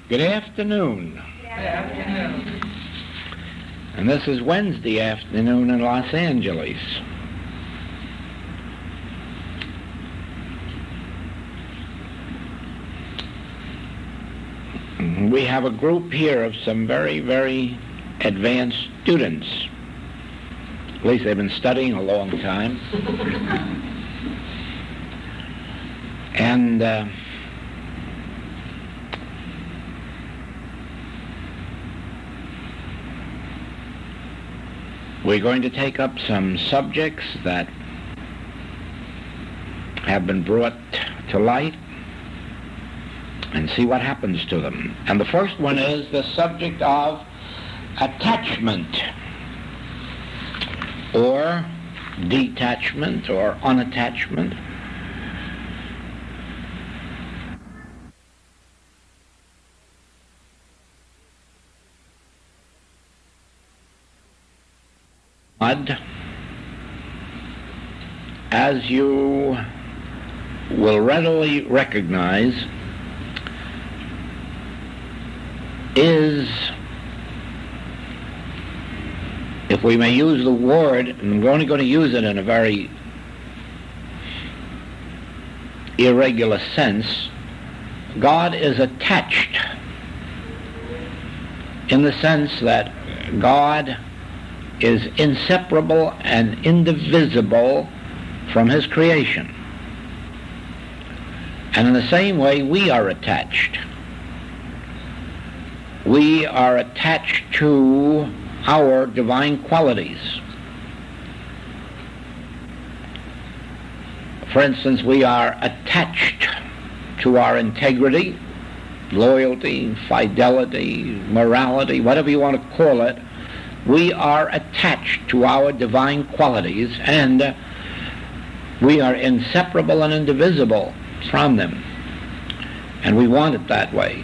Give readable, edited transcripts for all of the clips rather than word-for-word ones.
Good afternoon. Good afternoon. And this is Wednesday afternoon in Los Angeles. We have a group here of some very, very advanced students. At least they've been studying a long time. And we're going to take up some subjects that have been brought to light and see what happens to them. And the first one is the subject of attachment, or detachment, or unattachment. As you will readily recognize, is, if we may use the word, and we're only going to use it in a very irregular sense, God is attached in the sense that God is inseparable and indivisible from his creation. And in the same way, we are attached. We are attached to our divine qualities. For instance, we are attached to our integrity, loyalty, fidelity, morality, whatever you want to call it. We are attached to our divine qualities, and we are inseparable and indivisible from them. And we want it that way.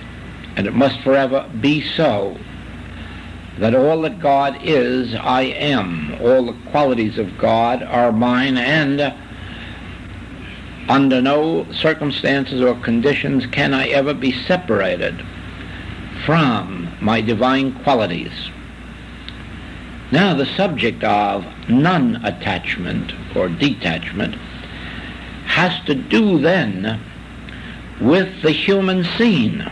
And it must forever be so, that all that God is, I am. All the qualities of God are mine, and under no circumstances or conditions can I ever be separated from my divine qualities. Now, the subject of non-attachment or detachment has to do then with the human scene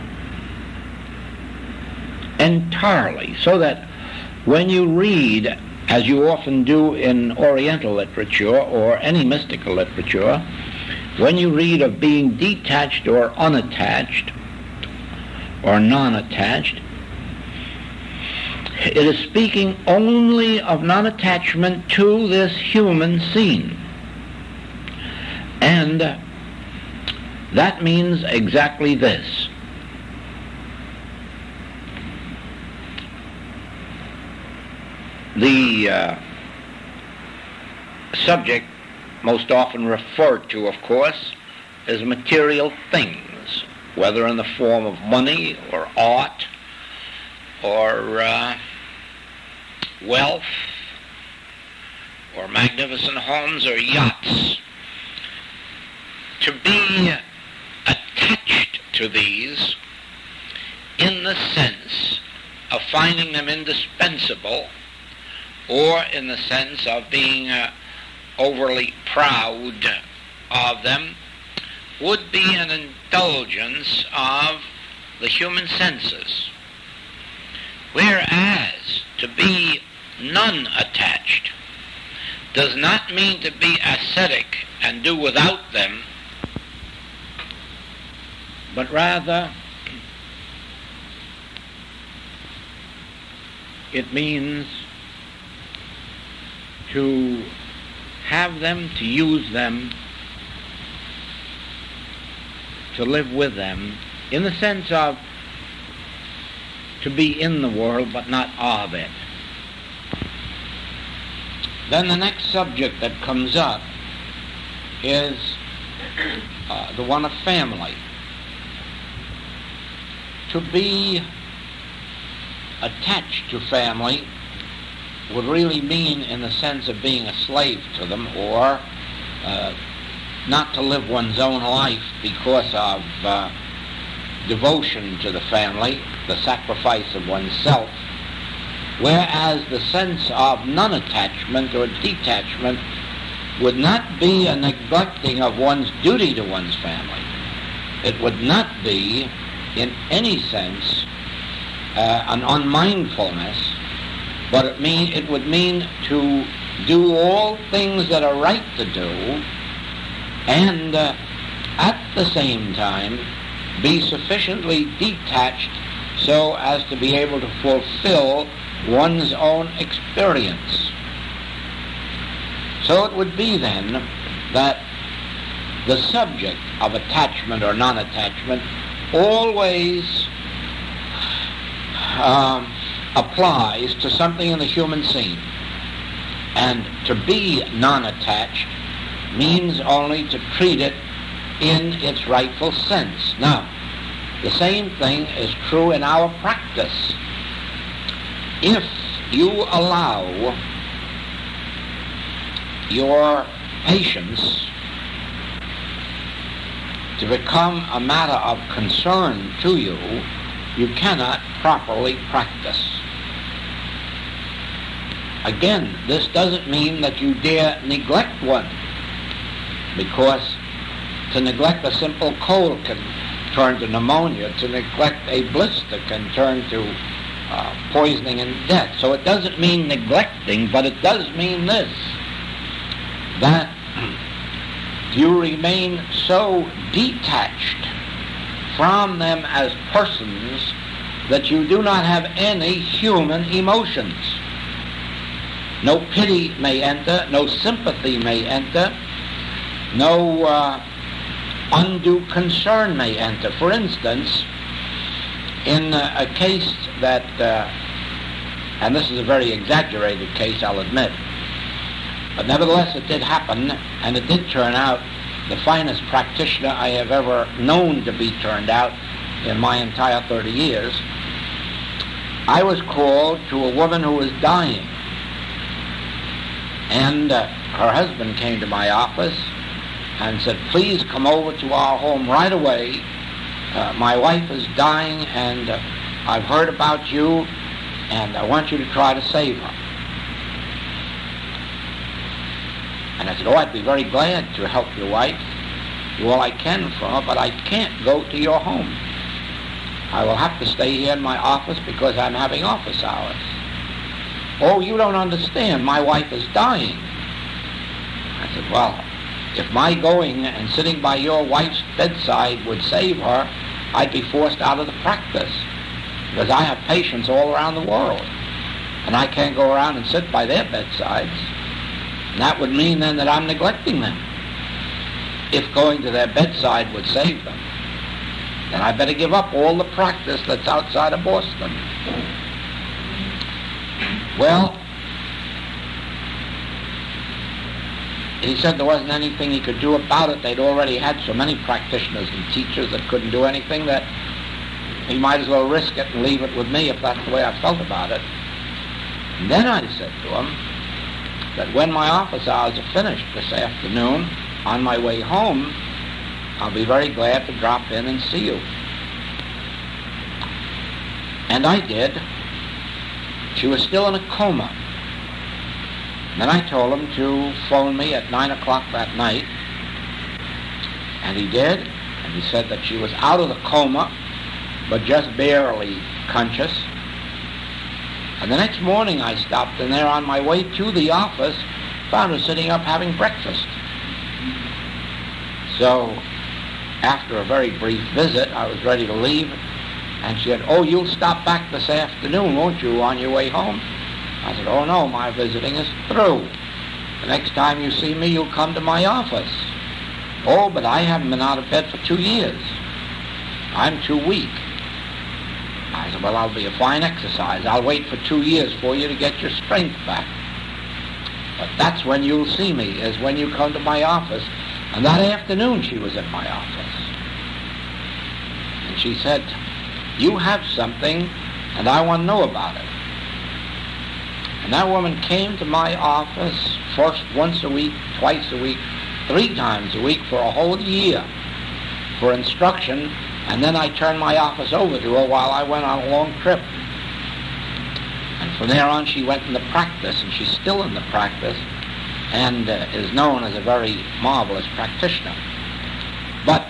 entirely, so that when you read, as you often do in Oriental literature or any mystical literature, when you read of being detached or unattached or non-attached, it is speaking only of non-attachment to this human scene. And that means exactly this. The subject most often referred to, of course, is material things, whether in the form of money or art or wealth or magnificent homes or yachts. To be attached to these in the sense of finding them indispensable, or in the sense of being overly proud of them, would be an indulgence of the human senses. Whereas to be non-attached does not mean to be ascetic and do without them, but rather it means to have them, to use them, to live with them, in the sense of to be in the world but not of it. Then the next subject that comes up is the one of family. To be attached to family would really mean in the sense of being a slave to them, or not to live one's own life because of devotion to the family, the sacrifice of oneself, whereas the sense of non-attachment or detachment would not be a neglecting of one's duty to one's family. It would not be, in any sense, an unmindfulness, but it would mean to do all things that are right to do, and at the same time be sufficiently detached so as to be able to fulfill one's own experience. So it would be then that the subject of attachment or non-attachment always applies to something in the human scene. And to be non-attached means only to treat it in its rightful sense. Now, the same thing is true in our practice. If you allow your patients to become a matter of concern to you, you cannot properly practice. Again, this doesn't mean that you dare neglect one, because to neglect a simple cold can turn to pneumonia. To neglect a blister can turn to poisoning and death. So it doesn't mean neglecting, but it does mean this, that you remain so detached from them as persons that you do not have any human emotions. No pity may enter, no sympathy may enter, no undue concern may enter. For instance, in a case that, and this is a very exaggerated case, I'll admit, but nevertheless it did happen, and it did turn out the finest practitioner I have ever known to be turned out in my entire 30 years. I was called to a woman who was dying, and her husband came to my office and said, "Please come over to our home right away. My wife is dying, and I've heard about you, and I want you to try to save her." And I said, "Oh, I'd be very glad to help your wife, do all I can for her, but I can't go to your home. I will have to stay here in my office because I'm having office hours." "Oh, you don't understand. My wife is dying." I said, "Well, if my going and sitting by your wife's bedside would save her, I'd be forced out of the practice, because I have patients all around the world, and I can't go around and sit by their bedsides. And that would mean then that I'm neglecting them. If going to their bedside would save them, then I better give up all the practice that's outside of Boston." Well, he said there wasn't anything he could do about it. They'd already had so many practitioners and teachers that couldn't do anything, that he might as well risk it and leave it with me if that's the way I felt about it. And then I said to him that when my office hours are finished this afternoon, on my way home, I'll be very glad to drop in and see you. And I did. She was still in a coma. Then I told him to phone me at 9 o'clock that night, and he did, and he said that she was out of the coma, but just barely conscious. And the next morning I stopped in there on my way to the office, found her sitting up having breakfast. So after a very brief visit, I was ready to leave, and she said, "Oh, you'll stop back this afternoon, won't you, on your way home?" I said, "Oh, no, my visiting is through. The next time you see me, you'll come to my office." "Oh, but I haven't been out of bed for 2 years. I'm too weak." I said, "Well, that'll be a fine exercise. I'll wait for 2 years for you to get your strength back. But that's when you'll see me, is when you come to my office." And that afternoon she was in my office. And she said, "You have something, and I want to know about it." And that woman came to my office first once a week, twice a week, 3 times a week for a whole year for instruction And then I turned my office over to her while I went on a long trip. And from there on, she went into practice, and she's still in the practice, and is known as a very marvelous practitioner. But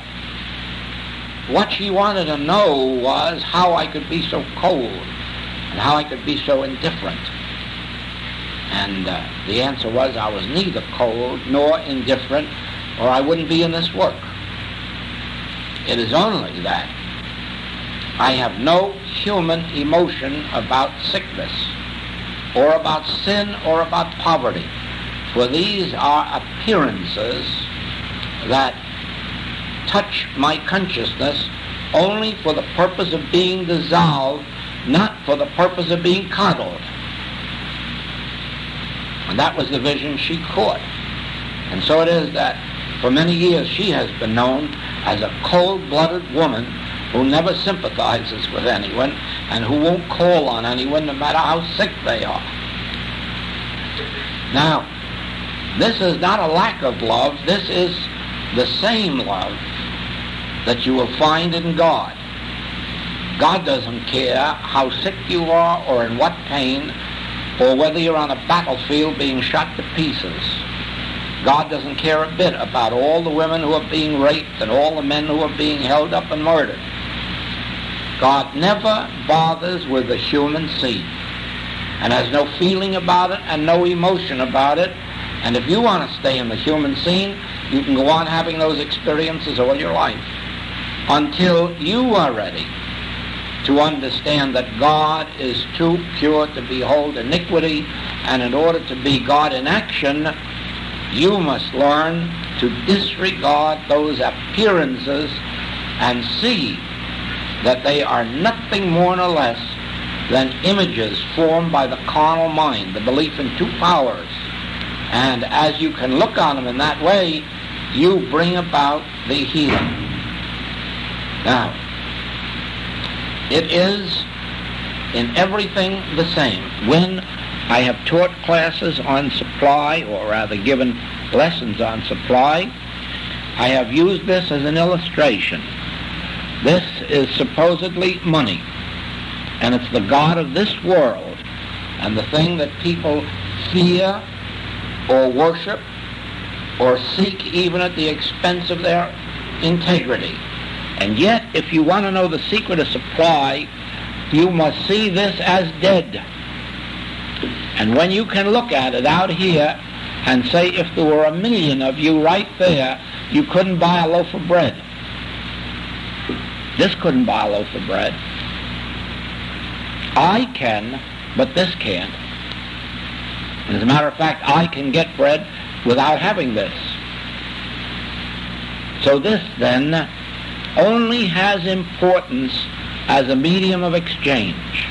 what she wanted to know was how I could be so cold and how I could be so indifferent. And the answer was I was neither cold nor indifferent, or I wouldn't be in this work. It is only that I have no human emotion about sickness or about sin or about poverty, for these are appearances that touch my consciousness only for the purpose of being dissolved, not for the purpose of being coddled. And that was the vision she caught. And so it is that for many years she has been known as a cold-blooded woman who never sympathizes with anyone and who won't call on anyone no matter how sick they are. Now, this is not a lack of love. This is the same love that you will find in God. God doesn't care how sick you are or in what pain or whether you're on a battlefield being shot to pieces. God doesn't care a bit about all the women who are being raped and all the men who are being held up and murdered. God never bothers with the human seed and has no feeling about it and no emotion about it. And if you want to stay in the human scene, you can go on having those experiences all your life until you are ready to understand that God is too pure to behold iniquity, and in order to be God in action, you must learn to disregard those appearances and see that they are nothing more nor less than images formed by the carnal mind, the belief in two powers. And as you can look on them in that way, you bring about the healing. Now, it is in everything the same. When I have taught classes on supply, or rather given lessons on supply, I have used this as an illustration. This is supposedly money, and it's the god of this world, and the thing that people fear or worship or seek even at the expense of their integrity. And yet, if you want to know the secret of supply, you must see this as dead. And when you can look at it out here and say, if there were 1 million of you right there, you couldn't buy a loaf of bread. This couldn't buy a loaf of bread. I can, but this can't. As a matter of fact, I can get bread without having this. So this, then, only has importance as a medium of exchange,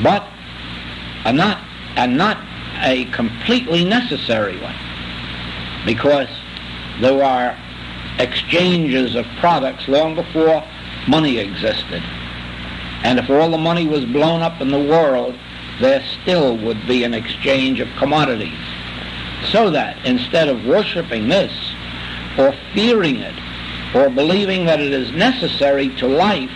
but not a completely necessary one, because there are exchanges of products long before money existed. And if all the money was blown up in the world, there still would be an exchange of commodities. So that instead of worshiping this, or fearing it, or believing that it is necessary to life,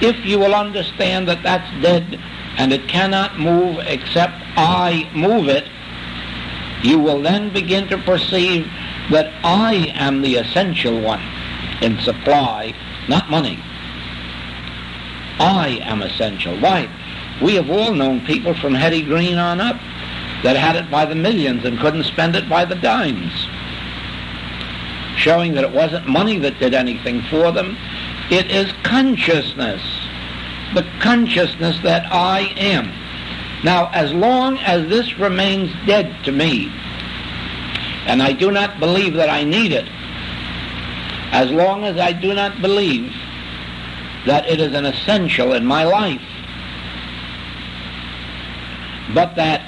if you will understand that that's dead and it cannot move except I move it, you will then begin to perceive that I am the essential one in supply, not money. I am essential. Why? We have all known people from Hetty Green on up that had it by the millions and couldn't spend it by the dimes, showing that it wasn't money that did anything for them. It is consciousness, the consciousness that I am. Now, as long as this remains dead to me, and I do not believe that I need it, as long as I do not believe that it is an essential in my life, but that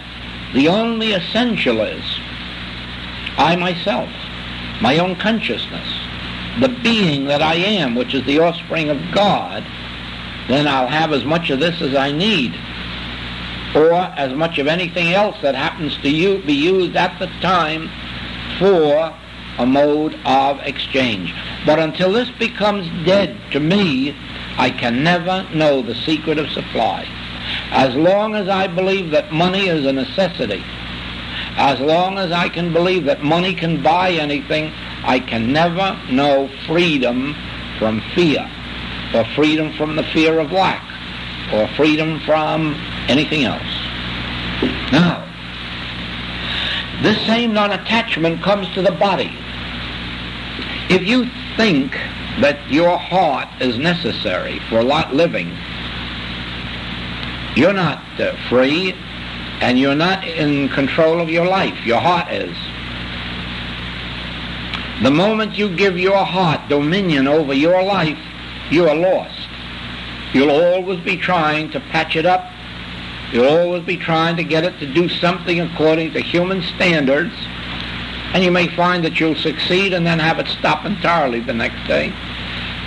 the only essential is I myself, my own consciousness, the being that I am, which is the offspring of God, then I'll have as much of this as I need, or as much of anything else that happens to be used at the time for a mode of exchange. But until this becomes dead to me, I can never know the secret of supply. As long as I believe that money is a necessity, as long as I can believe that money can buy anything, I can never know freedom from fear, or freedom from the fear of lack, or freedom from anything else. Now, this same non-attachment comes to the body. If you think that your heart is necessary for living, you're not free, and you're not in control of your life. Your heart is. The moment you give your heart dominion over your life, you are lost. You'll always be trying to patch it up. You'll always be trying to get it to do something according to human standards, and you may find that you'll succeed and then have it stop entirely the next day.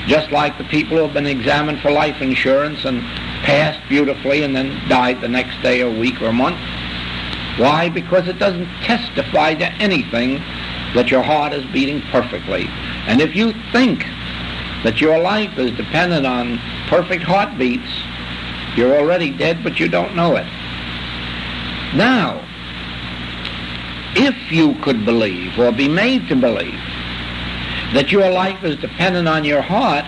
Just like the people who have been examined for life insurance and passed beautifully and then died the next day or week or month. Why? Because it doesn't testify to anything that your heart is beating perfectly. And if you think that your life is dependent on perfect heartbeats, you're already dead, but you don't know it. Now, if you could believe or be made to believe that your life is dependent on your heart,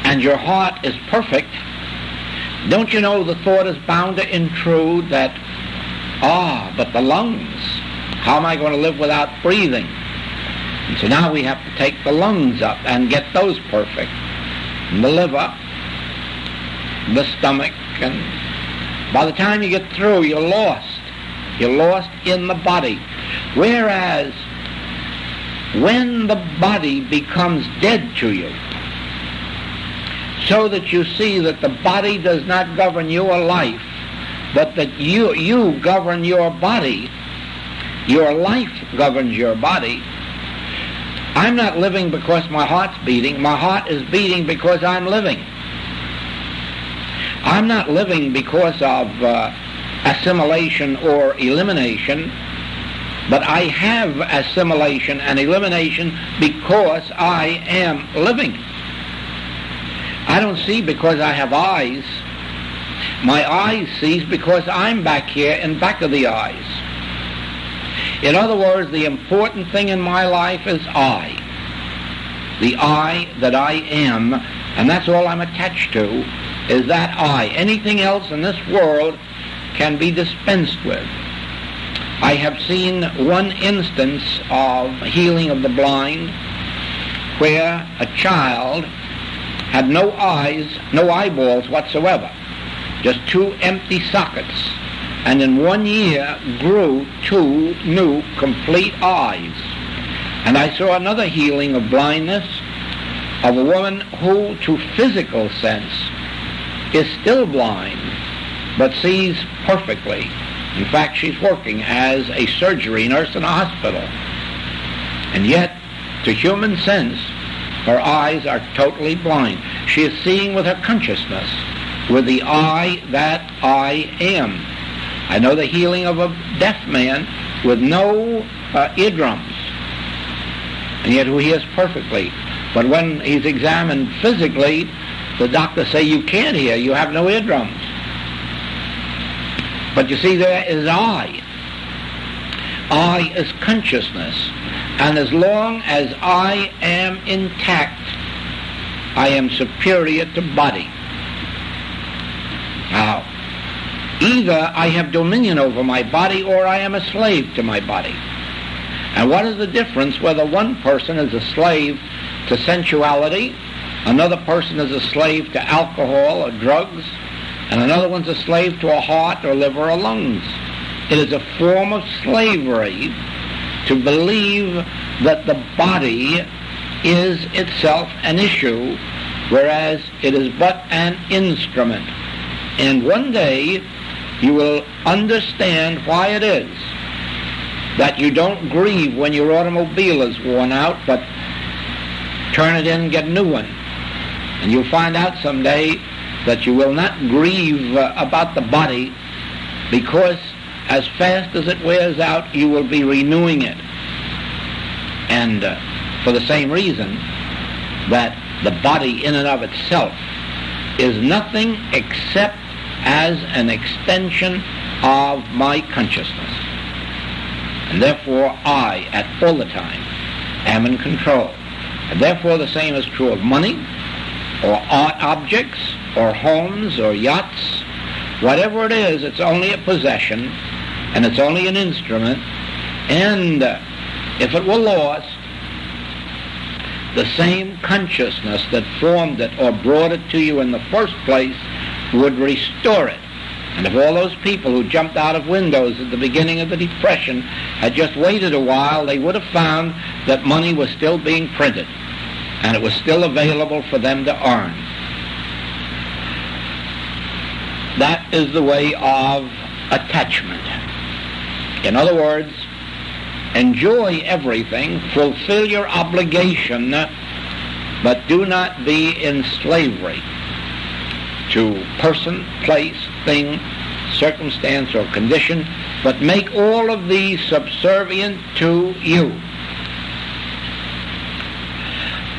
and your heart is perfect, don't you know the thought is bound to intrude that, but the lungs, how am I going to live without breathing? And so now we have to take the lungs up and get those perfect. And the liver, the stomach, and by the time you get through, you're lost. You're lost in the body. Whereas when the body becomes dead to you, so that you see that the body does not govern your life, but that you govern your body, your life governs your body. I'm not living because my heart's beating. My heart is beating because I'm living. I'm not living because of assimilation or elimination, but I have assimilation and elimination because I am living. I don't see because I have eyes. My eyes sees because I'm back here in back of the eyes. In other words, the important thing in my life is I. The I that I am, and that's all I'm attached to, is that I. Anything else in this world can be dispensed with. I have seen one instance of healing of the blind where a child had no eyes, no eyeballs whatsoever, just two empty sockets, and in 1 year grew 2 new complete eyes. And I saw another healing of blindness of a woman who, to physical sense, is still blind, but sees perfectly. In fact, she's working as a surgery nurse in a hospital. And yet, to human sense, her eyes are totally blind. She is seeing with her consciousness, with the I that I am. I know the healing of a deaf man with no eardrums, and yet he hears perfectly. But when he's examined physically, the doctors say, you can't hear, you have no eardrums. But you see, there is I. I is consciousness. And as long as I am intact, I am superior to body. Now, either I have dominion over my body or I am a slave to my body. And what is the difference whether one person is a slave to sensuality, another person is a slave to alcohol or drugs, and another one's a slave to a heart or liver or lungs? It is a form of slavery to believe that the body is itself an issue, whereas it is but an instrument. And one day you will understand why it is that you don't grieve when your automobile is worn out, but turn it in and get a new one. And you'll find out someday that you will not grieve about the body, because as fast as it wears out, you will be renewing it. And for the same reason that the body in and of itself is nothing except as an extension of my consciousness. And therefore I, at all the time, am in control. And therefore the same is true of money, or art objects, or homes, or yachts. Whatever it is, it's only a possession, and it's only an instrument, and if it were lost, the same consciousness that formed it or brought it to you in the first place would restore it. And if all those people who jumped out of windows at the beginning of the Depression had just waited a while, they would have found that money was still being printed, and it was still available for them to earn. That is the way of attachment. In other words, enjoy everything, fulfill your obligation, but do not be in slavery to person, place, thing, circumstance, or condition, but make all of these subservient to you.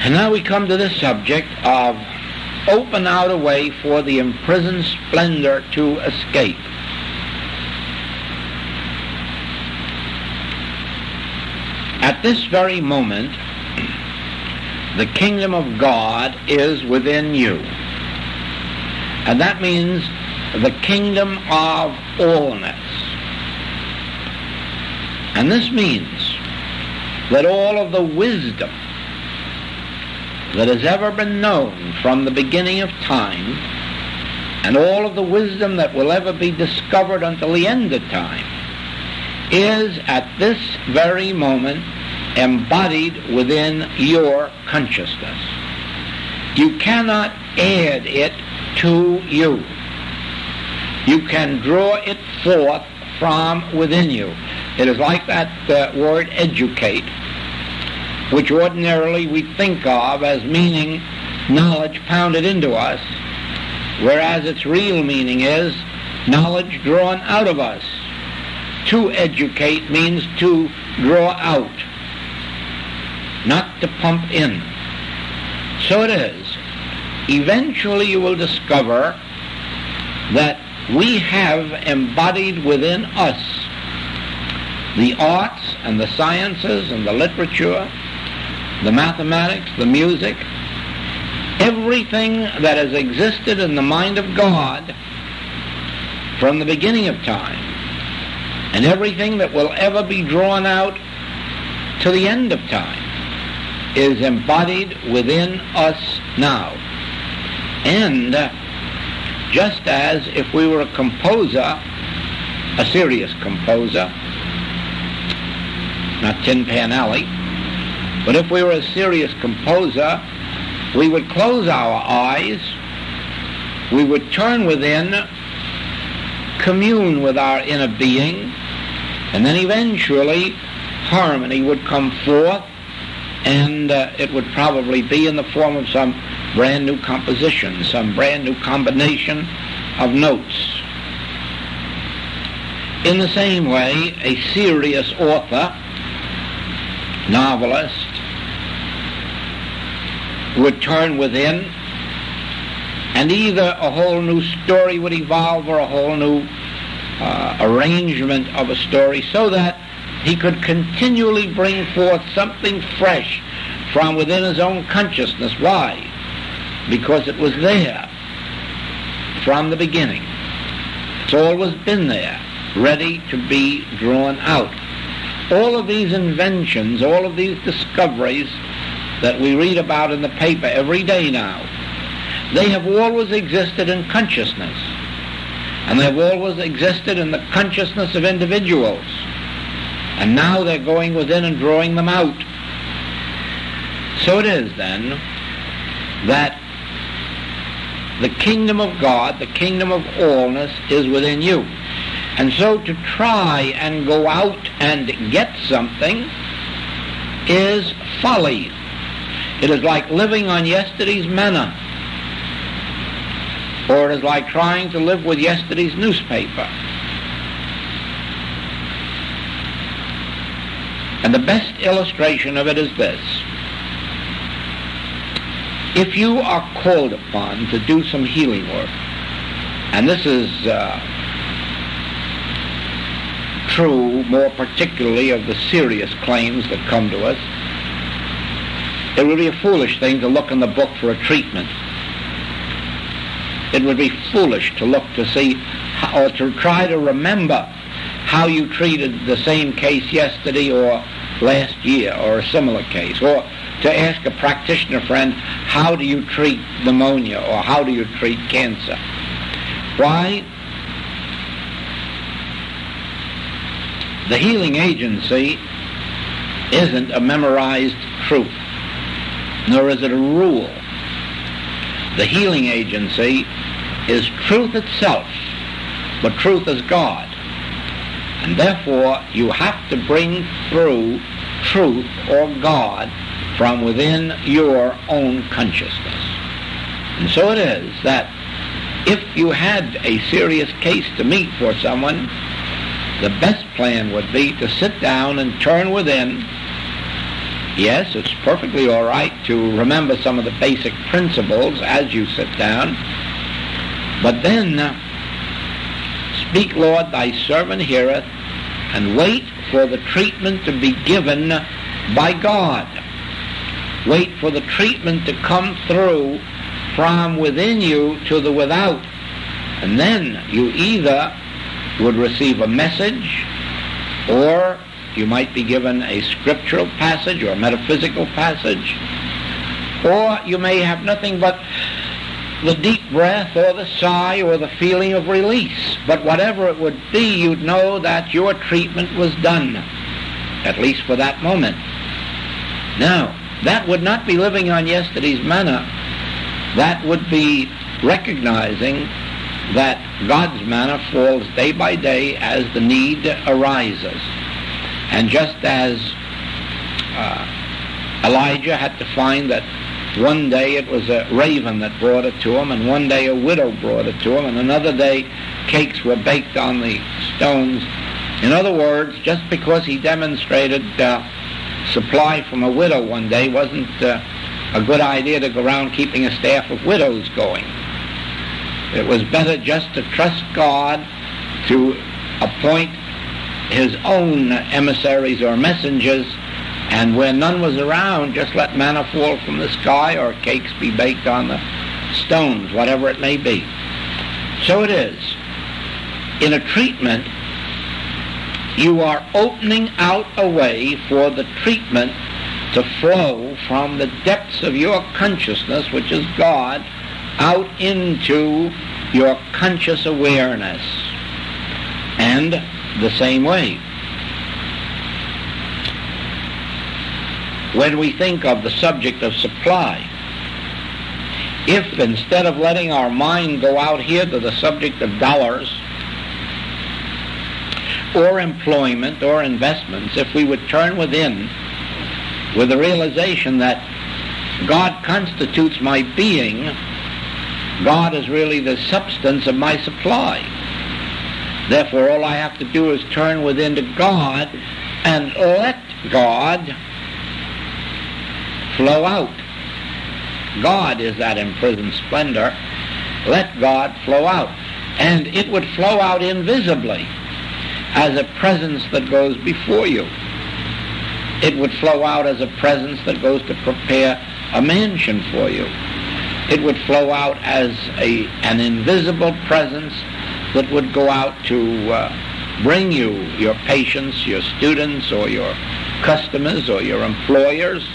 And now we come to this subject of open out a way for the imprisoned splendor to escape. At this very moment, the kingdom of God is within you. And that means the kingdom of allness. And this means that all of the wisdom that has ever been known from the beginning of time, and all of the wisdom that will ever be discovered until the end of time, is at this very moment embodied within your consciousness. You cannot add it to you. You can draw it forth from within you. It is like that word educate, which ordinarily we think of as meaning knowledge pounded into us, whereas its real meaning is knowledge drawn out of us. To educate means to draw out, not to pump in. So it is. Eventually you will discover that we have embodied within us the arts and the sciences and the literature, the mathematics, the music, everything that has existed in the mind of God from the beginning of time, and everything that will ever be drawn out to the end of time is embodied within us now. And just as if we were a composer, a serious composer, not Tin Pan Alley, but if we were a serious composer, we would close our eyes, we would turn within, commune with our inner being, and then eventually harmony would come forth, and it would probably be in the form of some brand new composition, some brand new combination of notes. In the same way, a serious author, novelist, would turn within, and either a whole new story would evolve or a whole new arrangement of a story, so that he could continually bring forth something fresh from within his own consciousness. Why? Because it was there from the beginning. It's always been there, ready to be drawn out. All of these inventions, all of these discoveries that we read about in the paper every day now, they have always existed in consciousness. And they've always existed in the consciousness of individuals. And now they're going within and drawing them out. So it is then that the kingdom of God, the kingdom of allness, is within you. And so to try and go out and get something is folly. It is like living on yesterday's manna, or it is like trying to live with yesterday's newspaper. And the best illustration of it is this. If you are called upon to do some healing work, and this is true more particularly of the serious claims that come to us, it would be a foolish thing to look in the book for a treatment. It would be foolish to look to see or to try to remember how you treated the same case yesterday or last year or a similar case, or to ask a practitioner friend, how do you treat pneumonia or how do you treat cancer? Why? The healing agency isn't a memorized truth, nor is it a rule. The healing agency is truth itself, but truth is God. And therefore, you have to bring through truth or God from within your own consciousness. And so it is that if you had a serious case to meet for someone, the best plan would be to sit down and turn within. Yes, it's perfectly all right to remember some of the basic principles as you sit down, but then speak, Lord, thy servant heareth, and wait for the treatment to be given by God. Wait for the treatment to come through from within you to the without. And then you either would receive a message, or you might be given a scriptural passage or a metaphysical passage, or you may have nothing but the deep breath or the sigh or the feeling of release. But whatever it would be, you'd know that your treatment was done, at least for that moment. Now, that would not be living on yesterday's manna. That would be recognizing that God's manna falls day by day as the need arises. And just as Elijah had to find that one day it was a raven that brought it to him, and one day a widow brought it to him, and another day cakes were baked on the stones. In other words, just because he demonstrated supply from a widow one day wasn't a good idea to go around keeping a staff of widows going. It was better just to trust God to appoint his own emissaries or messengers, and where none was around, just let manna fall from the sky or cakes be baked on the stones, whatever it may be. So it is. In a treatment, you are opening out a way for the treatment to flow from the depths of your consciousness, which is God, out into your conscious awareness. And the same way, when we think of the subject of supply, if instead of letting our mind go out here to the subject of dollars or employment or investments, if we would turn within with the realization that God constitutes my being, God is really the substance of my supply. Therefore, all I have to do is turn within to God and let God flow out. God is that imprisoned splendor. Let God flow out. And it would flow out invisibly as a presence that goes before you. It would flow out as a presence that goes to prepare a mansion for you. It would flow out as an invisible presence that would go out to bring you your patients, your students, or your customers, or your employers.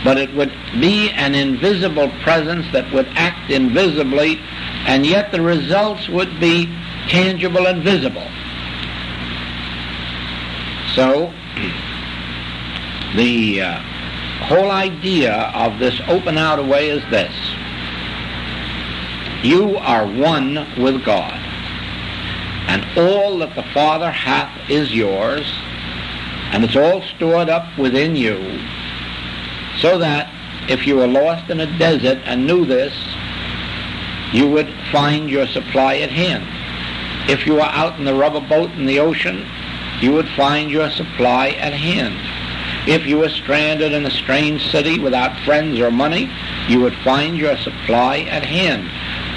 But it would be an invisible presence that would act invisibly, and yet the results would be tangible and visible. So, the whole idea of this open out way is this. You are one with God, and all that the Father hath is yours, and it's all stored up within you, so that if you were lost in a desert and knew this, you would find your supply at hand. If you were out in the rubber boat in the ocean, you would find your supply at hand. If you were stranded in a strange city without friends or money, you would find your supply at hand.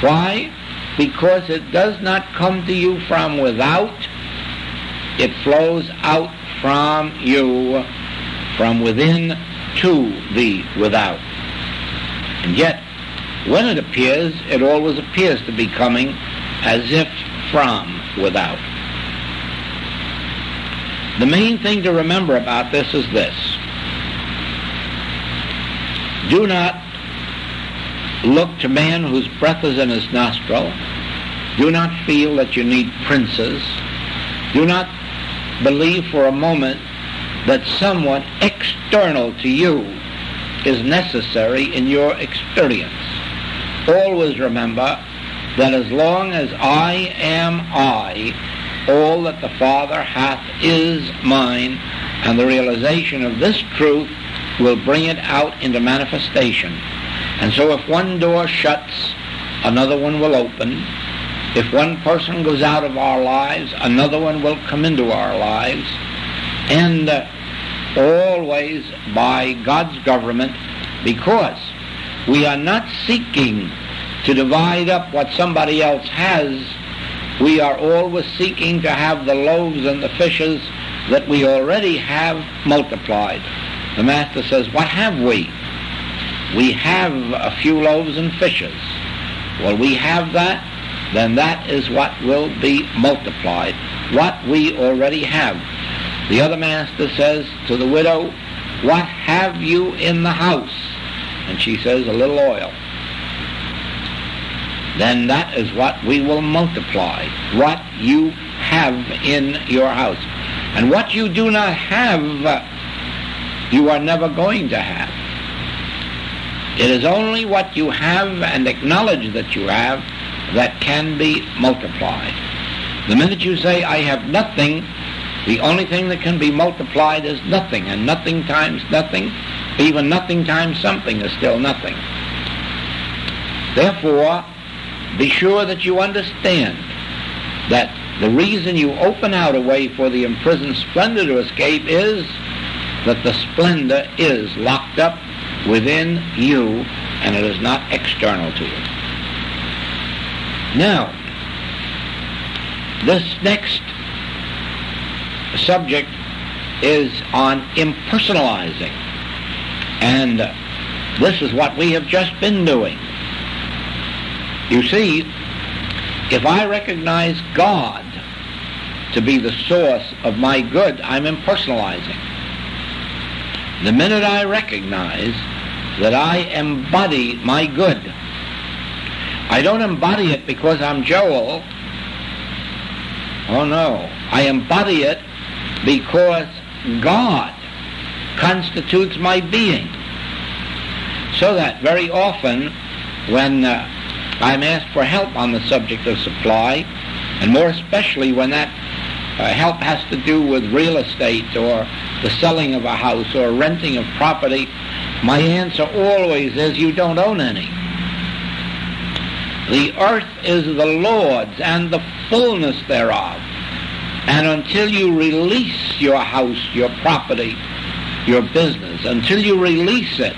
Why? Because it does not come to you from without. It flows out from you, from within to the without. And yet, when it appears, it always appears to be coming as if from without. The main thing to remember about this is this. Do not look to man whose breath is in his nostril. Do not feel that you need princes. Do not believe for a moment that someone external to you is necessary in your experience. Always remember that as long as I am I, all that the Father hath is mine, and the realization of this truth will bring it out into manifestation. And so if one door shuts, another one will open. If one person goes out of our lives, another one will come into our lives. And always by God's government, because we are not seeking to divide up what somebody else has. We are always seeking to have the loaves and the fishes that we already have multiplied. The Master says, what have we? We have a few loaves and fishes. Well, we have that, then that is what will be multiplied, what we already have. The other Master says to the widow, what have you in the house? And she says, a little oil. Then that is what we will multiply, what you have in your house. And what you do not have, you are never going to have. It is only what you have and acknowledge that you have that can be multiplied. The minute you say, I have nothing, the only thing that can be multiplied is nothing, and nothing times nothing, even nothing times something is still nothing. Therefore, be sure that you understand that the reason you open out a way for the imprisoned splendor to escape is that the splendor is locked up within you and it is not external to you. Now, this next subject is on impersonalizing, and this is what we have just been doing. You see, if I recognize God to be the source of my good, I'm impersonalizing. The minute I recognize that I embody my good, I don't embody it because I'm Joel. Oh no, I embody it because God constitutes my being. So that very often when I'm asked for help on the subject of supply, and more especially when that help has to do with real estate or the selling of a house or renting of property, my answer always is, you don't own any. The earth is the Lord's and the fullness thereof. And until you release your house, your property, your business, until you release it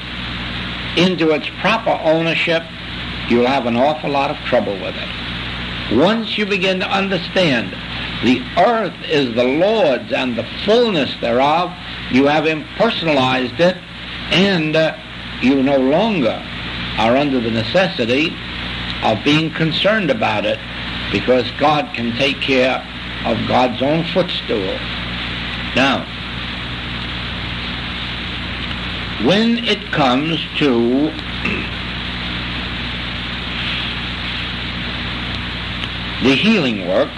into its proper ownership, you'll have an awful lot of trouble with it. Once you begin to understand the earth is the Lord's and the fullness thereof, you have impersonalized it, and you no longer are under the necessity of being concerned about it, because God can take care of God's own footstool. Now, when it comes to the healing work,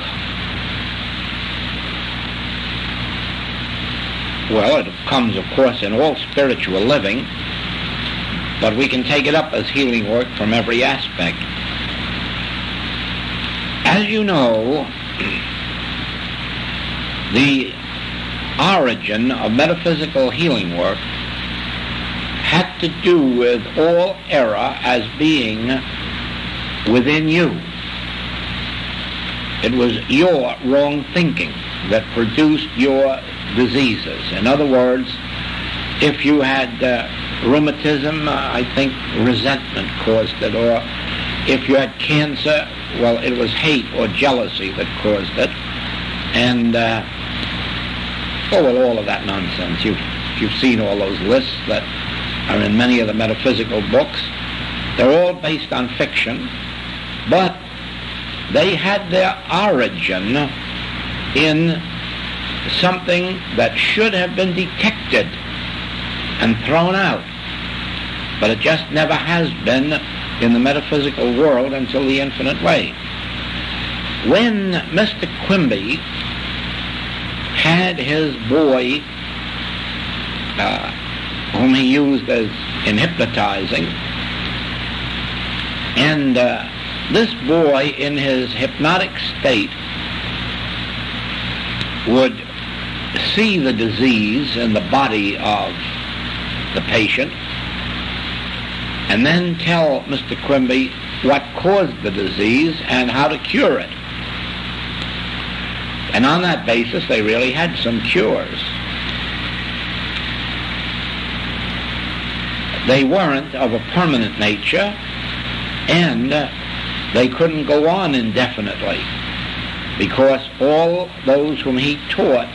well, it comes, of course, in all spiritual living, but we can take it up as healing work from every aspect. As you know, the origin of metaphysical healing work had to do with all error as being within you. It was your wrong thinking that produced your diseases. In other words, If you had rheumatism, I think resentment caused it. Or if you had cancer, well, it was hate or jealousy that caused it. And, all of that nonsense. You've seen all those lists that are in many of the metaphysical books. They're all based on fiction, but they had their origin in something that should have been detected and thrown out. But it just never has been in the metaphysical world until the infinite way. When Mr. Quimby had his boy, whom he used as in hypnotizing, and this boy in his hypnotic state would see the disease in the body of the patient and then tell Mr. Quimby what caused the disease and how to cure it. And on that basis, they really had some cures. They weren't of a permanent nature, and they couldn't go on indefinitely, because all those whom he taught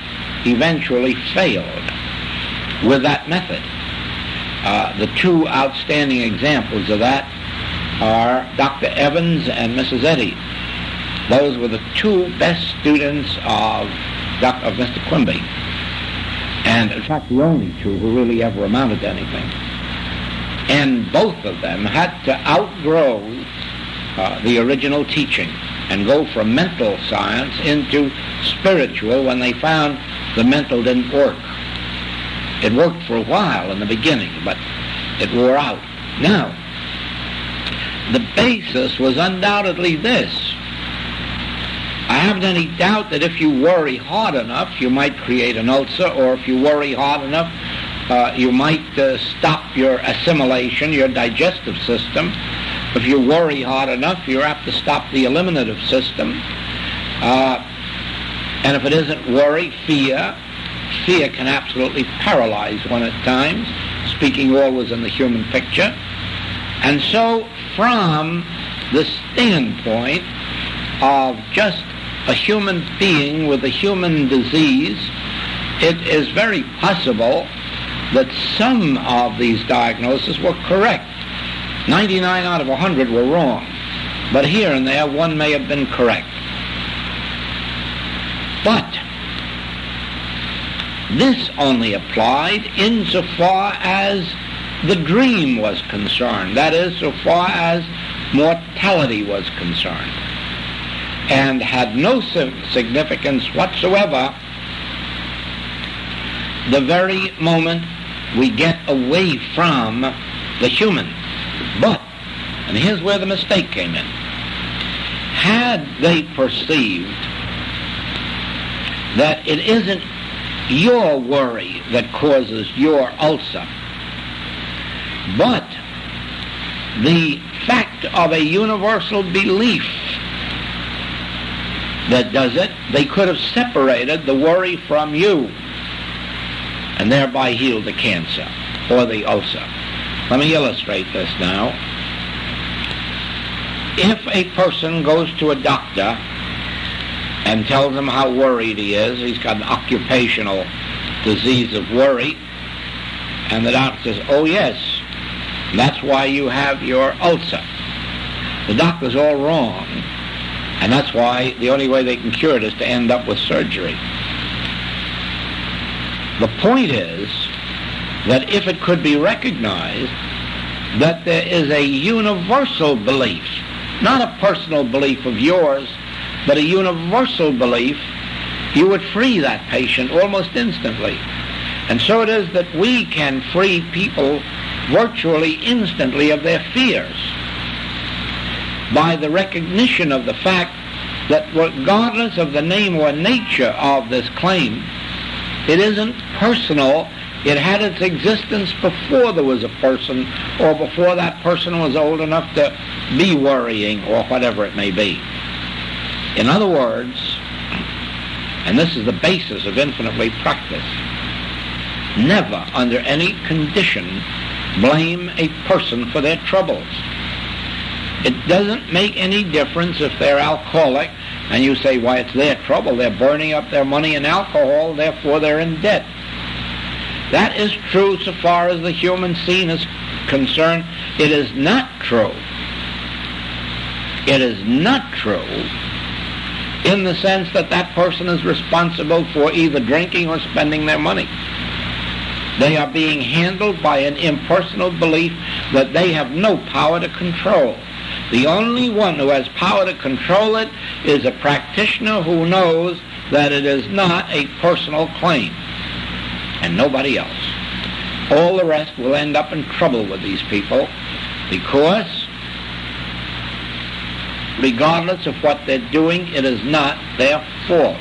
eventually failed with that method. The two outstanding examples of that are Dr. Evans and Mrs. Eddy. Those were the two best students of Mr. Quimby, and in fact the only two who really ever amounted to anything. And both of them had to outgrow the original teaching and go from mental science into spiritual when they found the mental didn't work. It worked for a while in the beginning, but it wore out. Now, the basis was undoubtedly this. I haven't any doubt that if you worry hard enough, you might create an ulcer, or if you worry hard enough, you might stop your assimilation, your digestive system. If you worry hard enough, you're apt to stop the eliminative system. And if it isn't worry, fear can absolutely paralyze one at times, speaking always in the human picture. And so from the standpoint of just a human being with a human disease, it is very possible that some of these diagnoses were correct. 99 out of 100 were wrong, but here and there one may have been correct. But this only applied insofar as the dream was concerned, that is, so far as mortality was concerned, and had no significance whatsoever the very moment we get away from the human. But, and here's where the mistake came in, had they perceived that it isn't your worry that causes your ulcer, but the fact of a universal belief that does it, they could have separated the worry from you and thereby healed the cancer or the ulcer. Let me illustrate this now. If a person goes to a doctor and tells him how worried he is, he's got an occupational disease of worry, and the doctor says, oh yes, that's why you have your ulcer. The doctor's all wrong, and that's why the only way they can cure it is to end up with surgery. The point is that if it could be recognized that there is a universal belief, not a personal belief of yours, but a universal belief, you would free that patient almost instantly. And so it is that we can free people virtually instantly of their fears by the recognition of the fact that regardless of the name or nature of this claim, it isn't personal. It had its existence before there was a person, or before that person was old enough to be worrying, or whatever it may be. In other words, and this is the basis of infinite way practice, never, under any condition, blame a person for their troubles. It doesn't make any difference if they're alcoholic and you say, why, it's their trouble. They're burning up their money in alcohol, therefore they're in debt. That is true so far as the human scene is concerned. It is not true. It is not true in the sense that that person is responsible for either drinking or spending their money. They are being handled by an impersonal belief that they have no power to control. The only one who has power to control it is a practitioner who knows that it is not a personal claim, and nobody else. All the rest will end up in trouble with these people because, regardless of what they're doing, it is not their fault.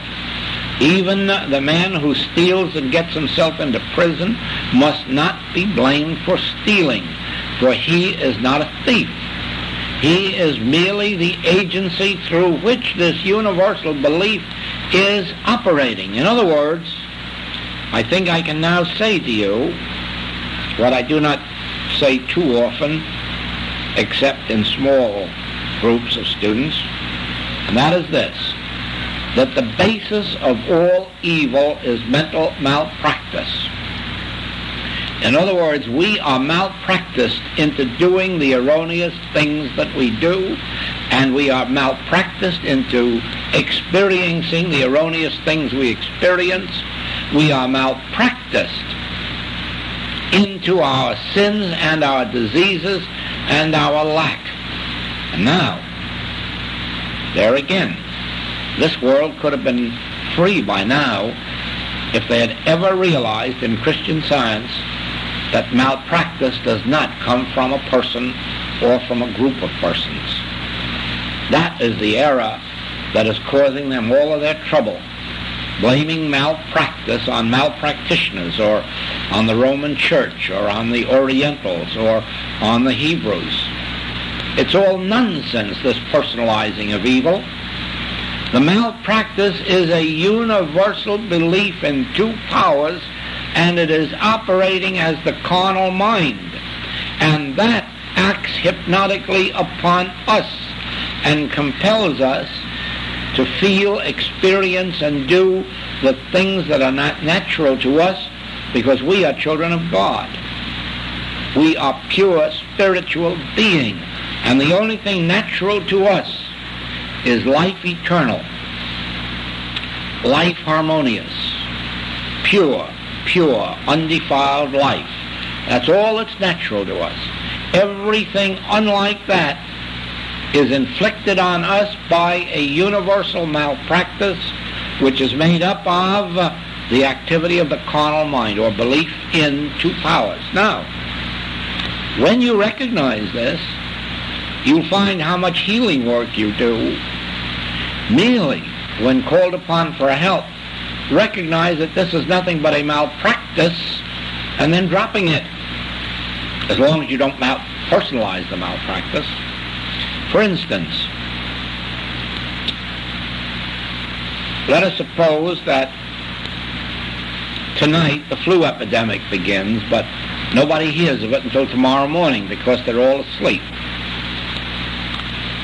Even the man who steals and gets himself into prison must not be blamed for stealing, for he is not a thief. He is merely the agency through which this universal belief is operating. In other words, I think I can now say to you what I do not say too often, except in small groups of students, and that is this, that the basis of all evil is mental malpractice. In other words, we are malpracticed into doing the erroneous things that we do, and we are malpracticed into experiencing the erroneous things we experience. We are malpracticed into our sins and our diseases and our lack. And now, there again, this world could have been free by now if they had ever realized in Christian Science that malpractice does not come from a person or from a group of persons. That is the error that is causing them all of their trouble, blaming malpractice on malpractitioners or on the Roman Church or on the Orientals or on the Hebrews. It's all nonsense, this personalizing of evil. The malpractice is a universal belief in two powers, and it is operating as the carnal mind. And that acts hypnotically upon us and compels us to feel, experience, and do the things that are not natural to us because we are children of God. We are pure spiritual beings, and the only thing natural to us is life eternal, life harmonious, pure, undefiled life. That's all that's natural to us. Everything unlike that is inflicted on us by a universal malpractice which is made up of the activity of the carnal mind or belief in two powers. Now, when you recognize this, you'll find how much healing work you do merely when called upon for help. Recognize that this is nothing but a malpractice and then dropping it, as long as you don't personalize the malpractice. For instance, let us suppose that tonight the flu epidemic begins, but nobody hears of it until tomorrow morning because they're all asleep.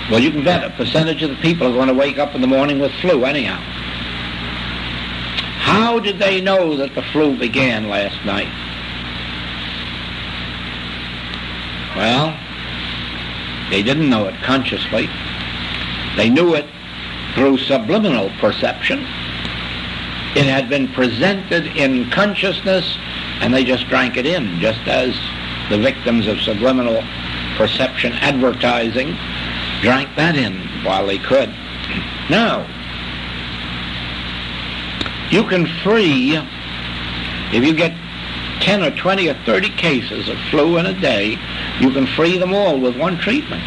Well, you can bet a percentage of the people are going to wake up in the morning with flu anyhow. How did they know that the flu began last night? Well, they didn't know it consciously. They knew it through subliminal perception. It had been presented in consciousness, and they just drank it in, just as the victims of subliminal perception advertising drank that in while they could. Now, you can free, if you get 10 or 20 or 30 cases of flu in a day, you can free them all with one treatment.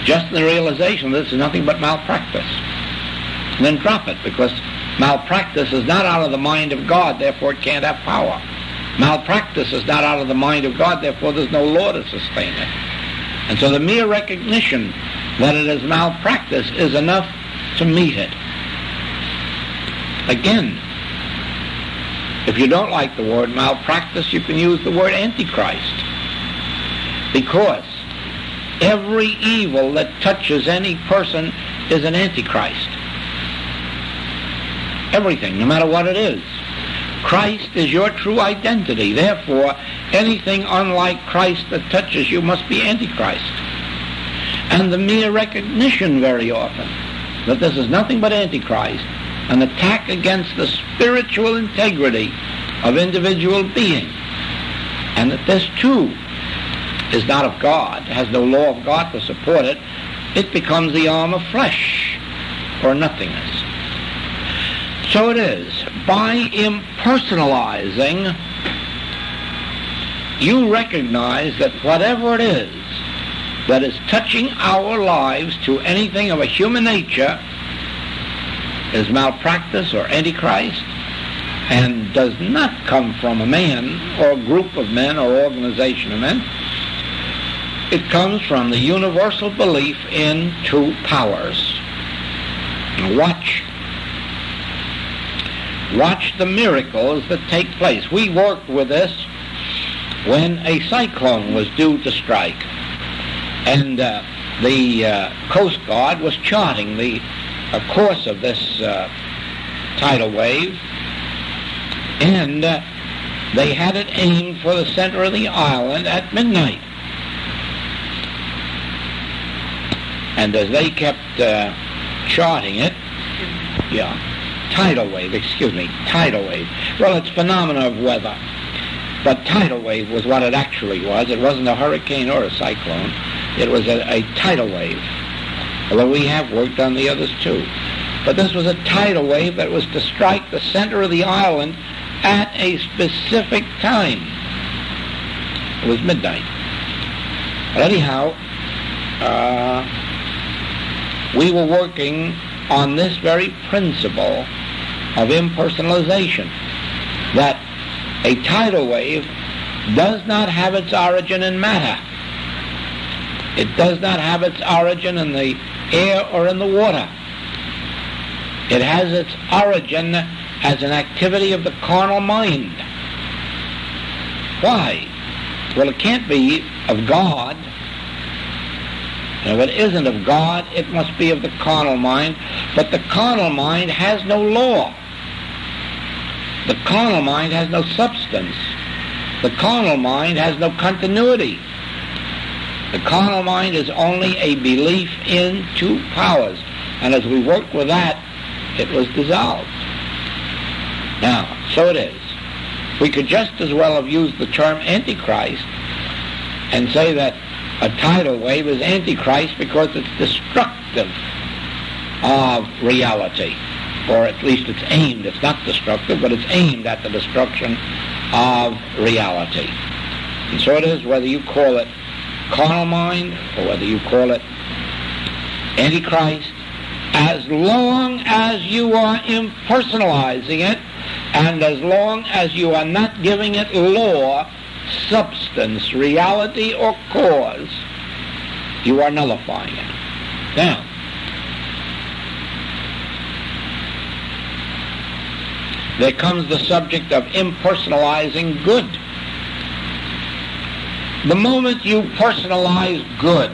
Just in the realization that this is nothing but malpractice. And then drop it, because malpractice is not out of the mind of God, therefore it can't have power. Malpractice is not out of the mind of God, therefore there's no law to sustain it. And so the mere recognition that it is malpractice is enough to meet it. Again, If you don't like the word malpractice, you can use the word antichrist. Because every evil that touches any person is an antichrist. Everything, no matter what it is. Christ is your true identity. Therefore, anything unlike Christ that touches you must be antichrist. And the mere recognition very often that this is nothing but antichrist, an attack against the spiritual integrity of individual beings, and that this too is not of God, has no law of God to support it, it becomes the arm of flesh or nothingness. So it is, by impersonalizing, you recognize that whatever it is that is touching our lives to anything of a human nature is malpractice or antichrist, and does not come from a man or a group of men or organization of men. It comes from the universal belief in two powers. Now watch the miracles that take place. We worked with this when a cyclone was due to strike, and the Coast Guard was charting the course of this tidal wave, and they had it aimed for the center of the island at midnight. And as they kept charting it, tidal wave. Well, it's phenomena of weather. But tidal wave was what it actually was. It wasn't a hurricane or a cyclone. It was a tidal wave. Although we have worked on the others too. But this was a tidal wave that was to strike the center of the island at a specific time. It was midnight. But anyhow, we were working on this very principle of impersonalization, that a tidal wave does not have its origin in matter. It does not have its origin in the air or in the water. It has its origin as an activity of the carnal mind. Why? Well, it can't be of God. And if it isn't of God, it must be of the carnal mind. But the carnal mind has no law. The carnal mind has no substance. The carnal mind has no continuity. The carnal mind is only a belief in two powers. And as we worked with that, it was dissolved. Now, so it is. We could just as well have used the term Antichrist and say that a tidal wave is Antichrist because it's destructive of reality. Or at least it's aimed, it's not destructive, but it's aimed at the destruction of reality. And so it is, whether you call it carnal mind or whether you call it Antichrist, as long as you are impersonalizing it, and as long as you are not giving it law, substance, reality, or cause, you are nullifying it. Now, there comes the subject of impersonalizing good. The moment you personalize good,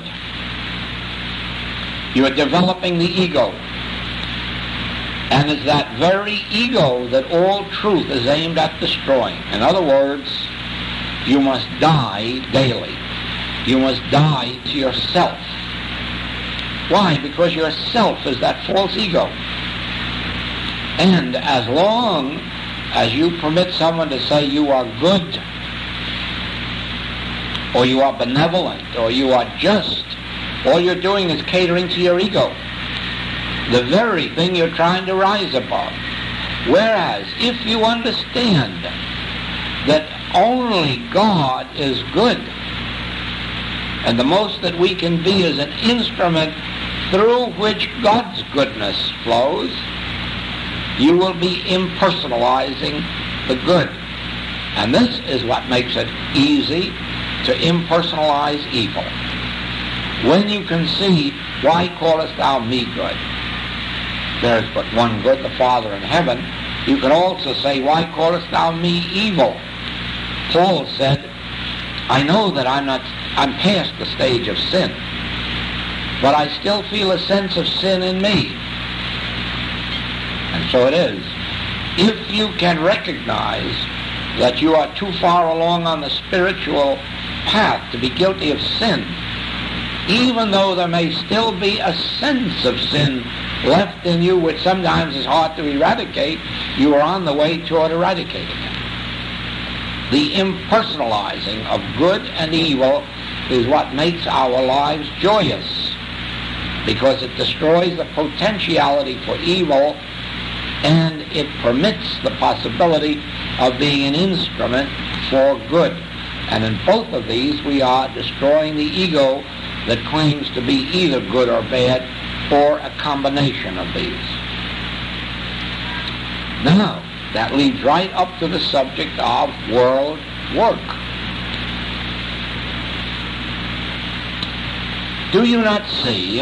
you are developing the ego. And it's that very ego that all truth is aimed at destroying. In other words, you must die daily. You must die to yourself. Why? Because yourself is that false ego. And as long as you permit someone to say you are good, or you are benevolent, or you are just, all you're doing is catering to your ego, the very thing you're trying to rise above. Whereas if you understand that only God is good, and the most that we can be is an instrument through which God's goodness flows, you will be impersonalizing the good. And this is what makes it easy to impersonalize evil. When you can see, why callest thou me good? There is but one good, the Father in heaven, You can also say, why callest thou me evil? Paul said, I know that I'm past the stage of sin, but I still feel a sense of sin in me. And so it is. If you can recognize that you are too far along on the spiritual path to be guilty of sin, even though there may still be a sense of sin left in you, which sometimes is hard to eradicate, you are on the way toward eradicating it. The impersonalizing of good and evil is what makes our lives joyous, because it destroys the potentiality for evil and it permits the possibility of being an instrument for good. And in both of these, we are destroying the ego that claims to be either good or bad, or a combination of these. Now, that leads right up to the subject of world work. Do you not see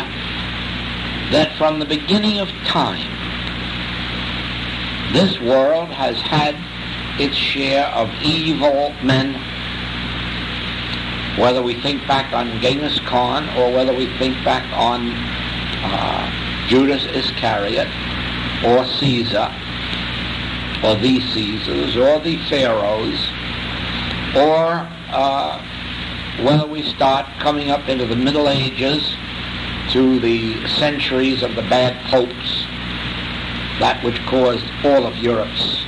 that from the beginning of time, this world has had its share of evil men? Whether we think back on Genghis Khan or whether we think back on Judas Iscariot or Caesar or the Caesars or the Pharaohs, or whether we start coming up into the Middle Ages to the centuries of the bad popes, that which caused all of Europe's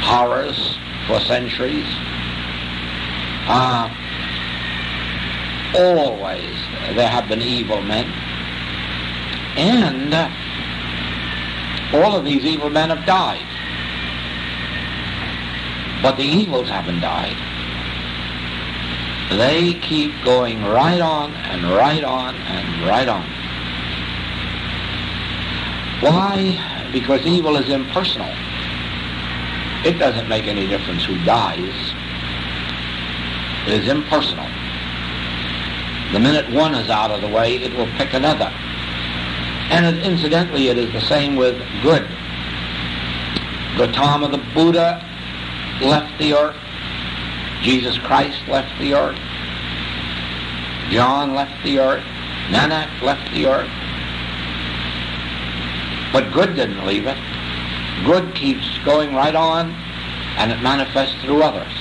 horrors for centuries. Always there have been evil men, and all of these evil men have died. But the evils haven't died. They keep going right on and right on and right on. Why? Because evil is impersonal. It doesn't make any difference who dies. It is impersonal. The minute one is out of the way, it will pick another. And incidentally, it is the same with good. Gautama the Buddha left the earth. Jesus Christ left the earth. John left the earth. Nanak left the earth. But good didn't leave it. Good keeps going right on, and it manifests through others.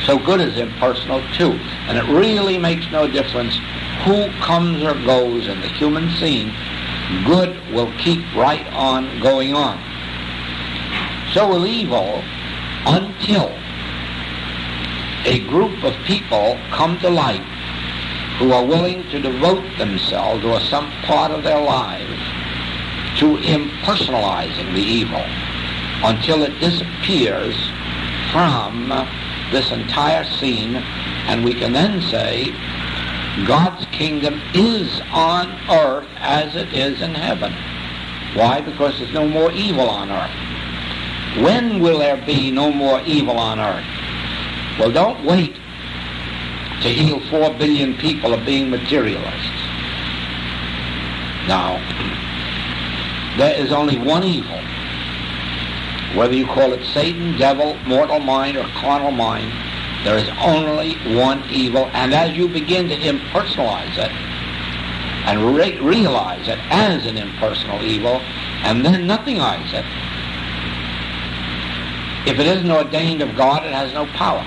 So good is impersonal too. And it really makes no difference who comes or goes in the human scene. Good will keep right on going on. So will evil, until a group of people come to light who are willing to devote themselves or some part of their lives to impersonalizing the evil until it disappears from this entire scene, and we can then say God's kingdom is on earth as it is in heaven. Why? Because there's no more evil on earth. When will there be no more evil on earth? Well, don't wait to heal 4 billion people of being materialists. Now, there is only one evil. Whether you call it Satan, devil, mortal mind, or carnal mind, there is only one evil. And as you begin to impersonalize it and realize it as an impersonal evil, and then nothingize it, if it isn't ordained of God, it has no power.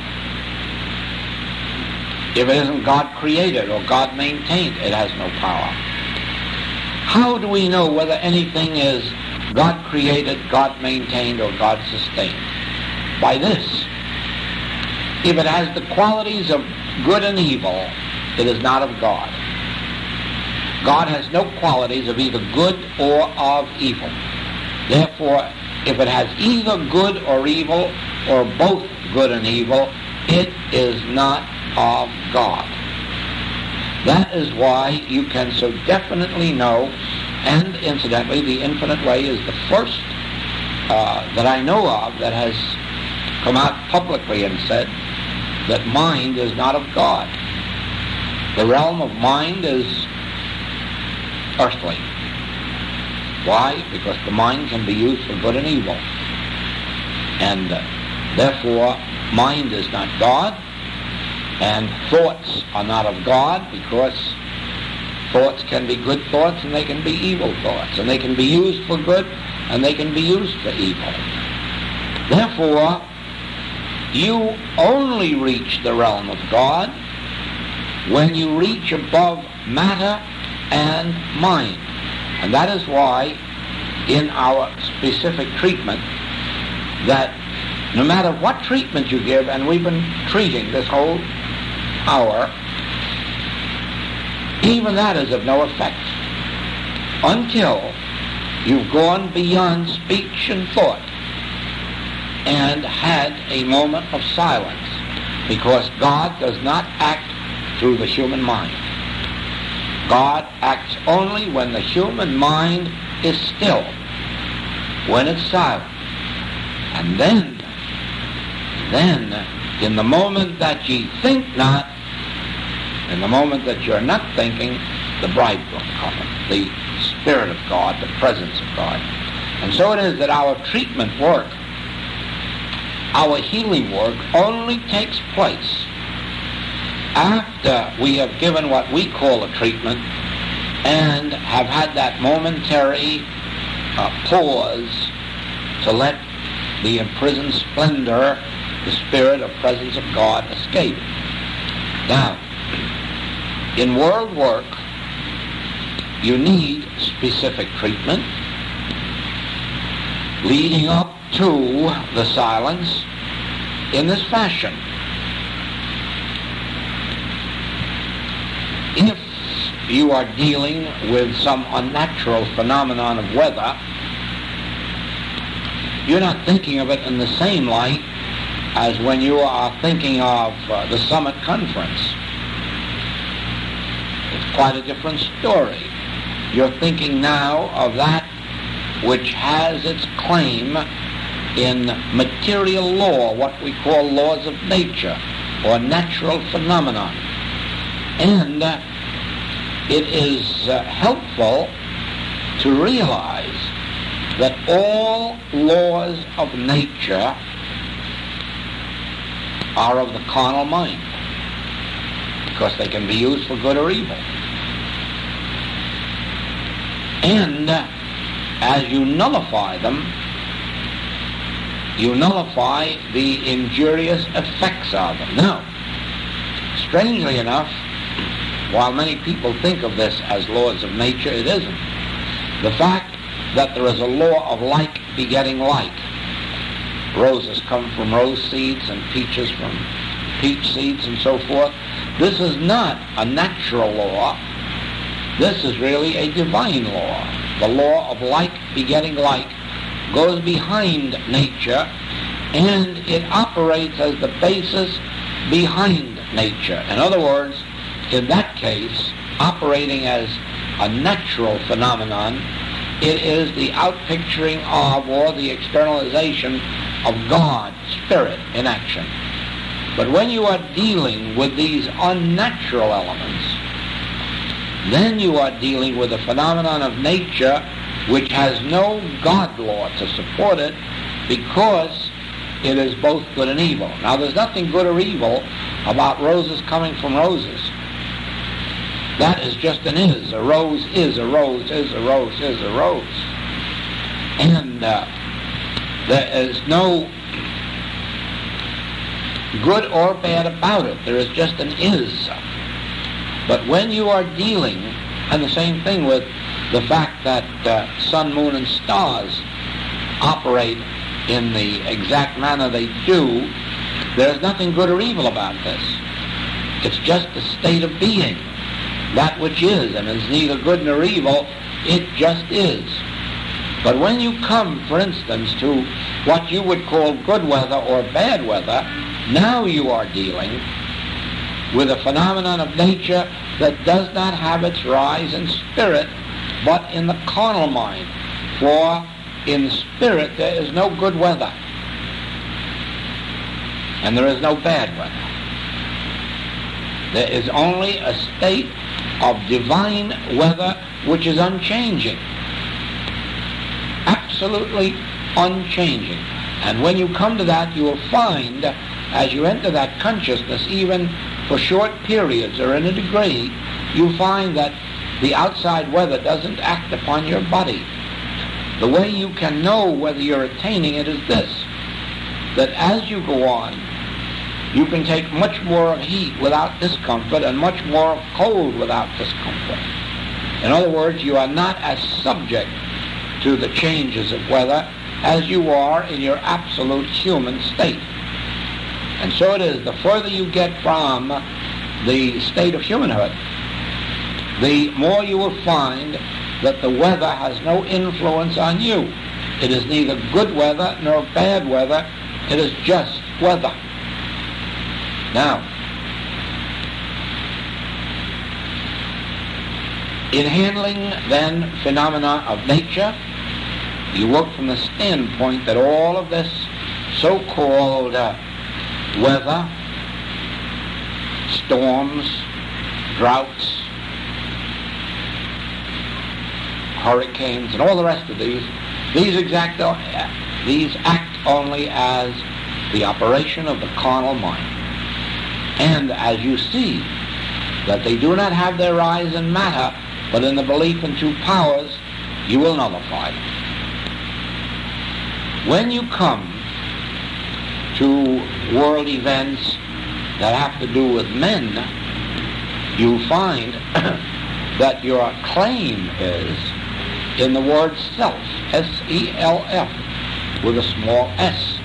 If it isn't God created or God maintained, it has no power. How do we know whether anything is God created, God maintained, or God sustained? By this. If it has the qualities of good and evil, it is not of God. God has no qualities of either good or of evil. Therefore, if it has either good or evil, or both good and evil, it is not of God. That is why you can so definitely know, and incidentally, the infinite way is the first that I know of that has come out publicly and said that mind is not of God. The realm of mind is earthly. Why? Because the mind can be used for good and evil. And therefore, mind is not God, and thoughts are not of God, because thoughts can be good thoughts and they can be evil thoughts, and they can be used for good and they can be used for evil. Therefore, you only reach the realm of God when you reach above matter and mind. And that is why in our specific treatment, that no matter what treatment you give, and we've been treating this whole hour, even that is of no effect until you've gone beyond speech and thought and had a moment of silence, because God does not act through the human mind. God acts only when the human mind is still, when it's silent. And then, in the moment that ye think not, in the moment that you're not thinking, the bridegroom cometh, the Spirit of God, the presence of God. And so it is that our treatment work, our healing work, only takes place after we have given what we call a treatment and have had that momentary pause to let the imprisoned splendor, the Spirit of presence of God, escape. Now, in world work, you need specific treatment leading up to the silence in this fashion. If you are dealing with some unnatural phenomenon of weather, you're not thinking of it in the same light as when you are thinking of the summit conference. It's quite a different story. You're thinking now of that which has its claim in material law, what we call laws of nature, or natural phenomenon. And it is helpful to realize that all laws of nature are of the carnal mind, because they can be used for good or evil. And as you nullify them, you nullify the injurious effects of them. Now, strangely enough, while many people think of this as laws of nature, it isn't. The fact that there is a law of like begetting like. Roses come from rose seeds and peaches from peach seeds and so forth. This is not a natural law. This is really a divine law. The law of like begetting like goes behind nature, and it operates as the basis behind nature. In other words, in that case, operating as a natural phenomenon, it is the outpicturing of, or the externalization of God, Spirit, in action. But when you are dealing with these unnatural elements, then you are dealing with a phenomenon of nature which has no God law to support it, because it is both good and evil. Now, there's nothing good or evil about roses coming from roses. That is just an is. A rose is a rose is a rose is a rose. And there is no good or bad about it. There is just an is. But when you are dealing, and the same thing with the fact that sun, moon, and stars operate in the exact manner they do, there's nothing good or evil about this. It's just a state of being. That which is, and is neither good nor evil, it just is. But when you come, for instance, to what you would call good weather or bad weather, now you are dealing with a phenomenon of nature that does not have its rise in spirit, but in the carnal mind. For in spirit there is no good weather, and there is no bad weather. There is only a state of divine weather which is unchanging. absolutely unchanging. And when you come to that, you will find, as you enter that consciousness, even for short periods or in a degree, you find that the outside weather doesn't act upon your body. The way you can know whether you're attaining it is this, that as you go on, you can take much more of heat without discomfort and much more of cold without discomfort. In other words, you are not as subject to the changes of weather as you are in your absolute human state. And so it is, the further you get from the state of humanhood, the more you will find that the weather has no influence on you. It is neither good weather nor bad weather. It is just weather. Now, in handling then phenomena of nature, you work from the standpoint that all of this so-called weather, storms, droughts, hurricanes, and all the rest of these act only as the operation of the carnal mind. And as you see that they do not have their rise in matter, but in the belief in two powers, you will nullify them. When you come to world events that have to do with men, you find that your claim is in the word self, S-E-L-F, with a small s.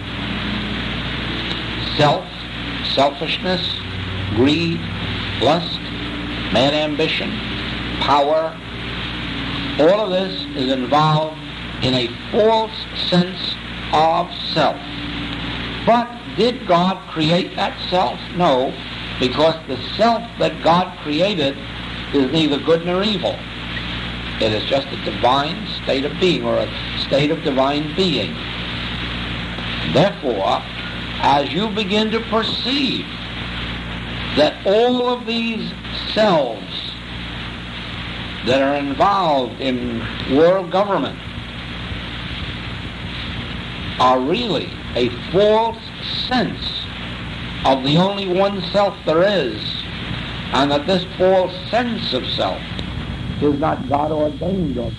Self, selfishness, greed, lust, mad ambition, power, all of this is involved in a false sense of self. But did God create that self? No, because the self that God created is neither good nor evil. It is just a divine state of being, or a state of divine being. Therefore, as you begin to perceive that all of these selves that are involved in world government are really a false sense of the only one self there is, and that this false sense of self is not God ordained or